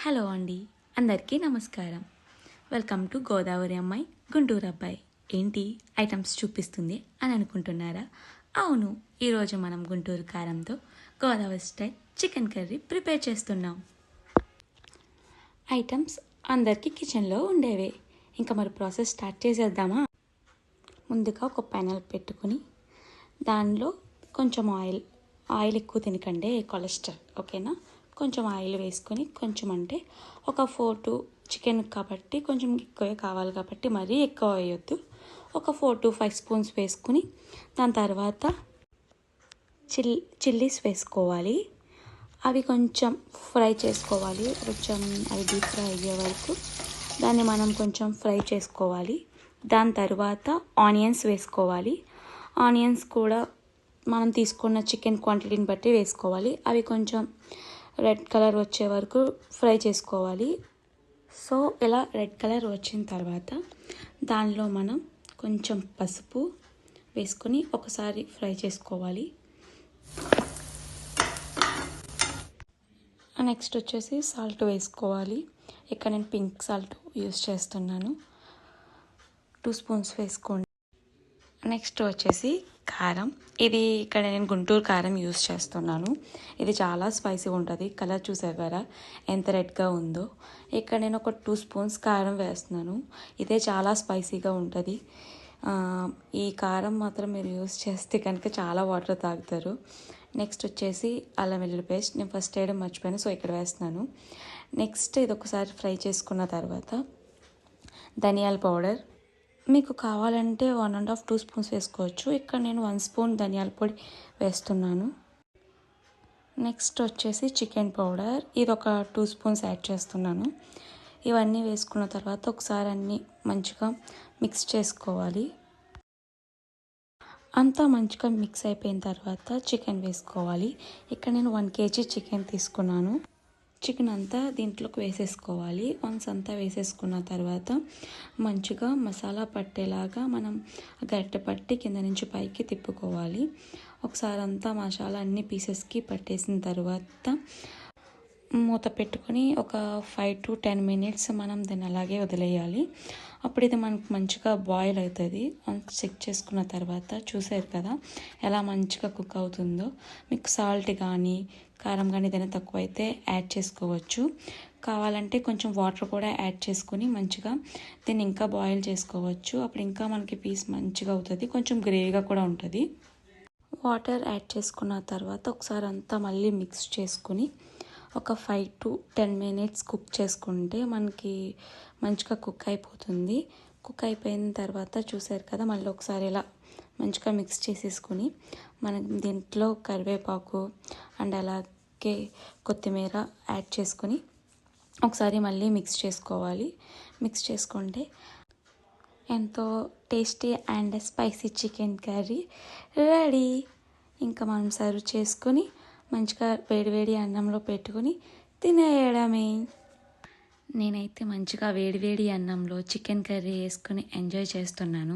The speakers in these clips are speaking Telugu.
హలో అండి, అందరికీ నమస్కారం. వెల్కమ్ టు గోదావరి అమ్మాయి గుంటూరు అబ్బాయి. ఏంటి ఐటమ్స్ చూపిస్తుంది అని అనుకుంటున్నారా? అవును, ఈరోజు మనం గుంటూరు కారంతో Godavari style chicken curry prepare చేస్తున్నాం. ఐటమ్స్ అందరికీ కిచెన్లో ఉండేవే. ఇంకా మరి ప్రాసెస్ స్టార్ట్ చేసేద్దామా? ముందుగా ఒక ప్యానెల్ పెట్టుకుని దానిలో కొంచెం ఆయిల్ ఎక్కువ తినకండి, కొలెస్ట్రాల్, ఓకేనా? కొంచెం ఆయిల్ వేసుకొని కొంచెం అంటే ఒక 4 చికెన్ కాబట్టి కొంచెం ఎక్కువే కావాలి కాబట్టి మరీ ఎక్కువ వేయొద్దు. ఒక 4 to 5 స్పూన్స్ వేసుకుని దాని తర్వాత చిల్లీస్ వేసుకోవాలి. అవి కొంచెం ఫ్రై చేసుకోవాలి. కొంచెం అవి డీప్ ఫ్రై అయ్యే వరకు దాన్ని మనం కొంచెం ఫ్రై చేసుకోవాలి. దాని తర్వాత ఆనియన్స్ వేసుకోవాలి. ఆనియన్స్ కూడా మనం తీసుకున్న చికెన్ క్వాంటిటీని బట్టి వేసుకోవాలి. అవి కొంచెం రెడ్ కలర్ వచ్చే వరకు ఫ్రై చేసుకోవాలి. సో ఇలా రెడ్ కలర్ వచ్చిన తర్వాత దానిలో మనం కొంచెం పసుపు వేసుకొని ఒకసారి ఫ్రై చేసుకోవాలి. నెక్స్ట్ వచ్చేసి సాల్ట్ వేసుకోవాలి. ఇక్కడ నేను పింక్ సాల్ట్ యూస్ చేస్తున్నాను. 2 స్పూన్స్ వేసుకోండి. నెక్స్ట్ వచ్చేసి కారం. ఇది ఇక్కడ నేను గుంటూరు కారం యూస్ చేస్తున్నాను. ఇది చాలా స్పైసీ ఉంటుంది. కలర్ చూసారు కదా ఎంత రెడ్గా ఉందో. ఇక్కడ నేను ఒక 2 స్పూన్స్ కారం వేస్తున్నాను. ఇదే చాలా స్పైసీగా ఉంటుంది. ఈ కారం మాత్రం మీరు యూస్ చేస్తే కనుక చాలా వాటర్ తాగుతారు. నెక్స్ట్ వచ్చేసి అల్లం వెల్లుల్లి పేస్ట్. నేను ఫస్ట్ వేయడం మర్చిపోయాను, సో ఇక్కడ వేస్తున్నాను. నెక్స్ట్ ఇది ఒకసారి ఫ్రై చేసుకున్న తర్వాత ధనియాల పౌడర్ మీకు కావాలంటే 1.5 2 స్పూన్స్ వేసుకోవచ్చు. ఇక్కడ నేను 1 స్పూన్ ధనియాల పొడి వేస్తున్నాను. నెక్స్ట్ వచ్చేసి చికెన్ పౌడర్, ఇది ఒక 2 స్పూన్స్ యాడ్ చేస్తున్నాను. ఇవన్నీ వేసుకున్న తర్వాత ఒకసారి అన్నీ మంచిగా మిక్స్ చేసుకోవాలి. అంతా మంచిగా మిక్స్ అయిపోయిన తర్వాత చికెన్ వేసుకోవాలి. ఇక్కడ నేను 1 kg చికెన్ తీసుకున్నాను. చికెన్ అంతా దీంట్లోకి వేసేసుకోవాలి. వన్స్ అంతా వేసేసుకున్న తర్వాత మంచిగా మసాలా పట్టేలాగా మనం గరిటె పట్టి కింద నుంచి పైకి తిప్పుకోవాలి. ఒకసారి అంతా మసాలా అన్ని పీసెస్కి పట్టేసిన తర్వాత మూత పెట్టుకొని ఒక 5 to 10 minutes మనం దాన్ని అలాగే వదిలేయాలి. అప్పుడు ఇది మనకు మంచిగా బాయిల్ అవుతుంది. చెక్ చేసుకున్న తర్వాత చూసారు కదా ఎలా మంచిగా కుక్ అవుతుందో. మీకు సాల్ట్ కానీ కారం కానీ ఏదైనా తక్కువ అయితే యాడ్ చేసుకోవచ్చు. కావాలంటే కొంచెం వాటర్ కూడా యాడ్ చేసుకొని మంచిగా దీన్ని ఇంకా బాయిల్ చేసుకోవచ్చు. అప్పుడు ఇంకా మనకి పీస్ మంచిగా అవుతుంది, కొంచెం గ్రేవీగా కూడా ఉంటుంది. వాటర్ యాడ్ చేసుకున్న తర్వాత ఒకసారి అంతా మళ్ళీ మిక్స్ చేసుకుని ఒక 5 to 10 minutes కుక్ చేసుకుంటే మనకి మంచిగా కుక్ అయిపోతుంది. కుక్ అయిపోయిన తర్వాత చూసారు కదా మళ్ళీ ఒకసారి ఇలా మంచిగా మిక్స్ చేసేసుకుని మనం దీంట్లో కరివేపాకు అండ్ అలాగే కొత్తిమీర యాడ్ చేసుకొని ఒకసారి మళ్ళీ మిక్స్ చేసుకోవాలి. మిక్స్ చేసుకుంటే ఎంతో tasty and spicy chicken curry ready. ఇంకా మనం సర్వ్ చేసుకొని మంచిగా వేడివేడి అన్నంలో పెట్టుకుని తినేయడమే. నేనైతే మంచిగా వేడివేడి అన్నంలో చికెన్ కర్రీ వేసుకొని ఎంజాయ్ చేస్తున్నాను.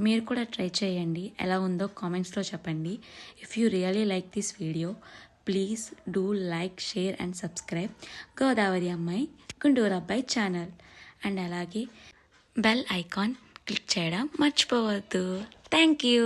మీరు కూడా ట్రై చేయండి, ఎలా ఉందో కామెంట్స్లో చెప్పండి. If you really like this video please do like, share and subscribe Godavari అమ్మాయి గుంటూరు అబ్బాయి ఛానల్. అండ్ అలాగే బెల్ ఐకాన్ క్లిక్ చేయడం మర్చిపోవద్దు. Thank you.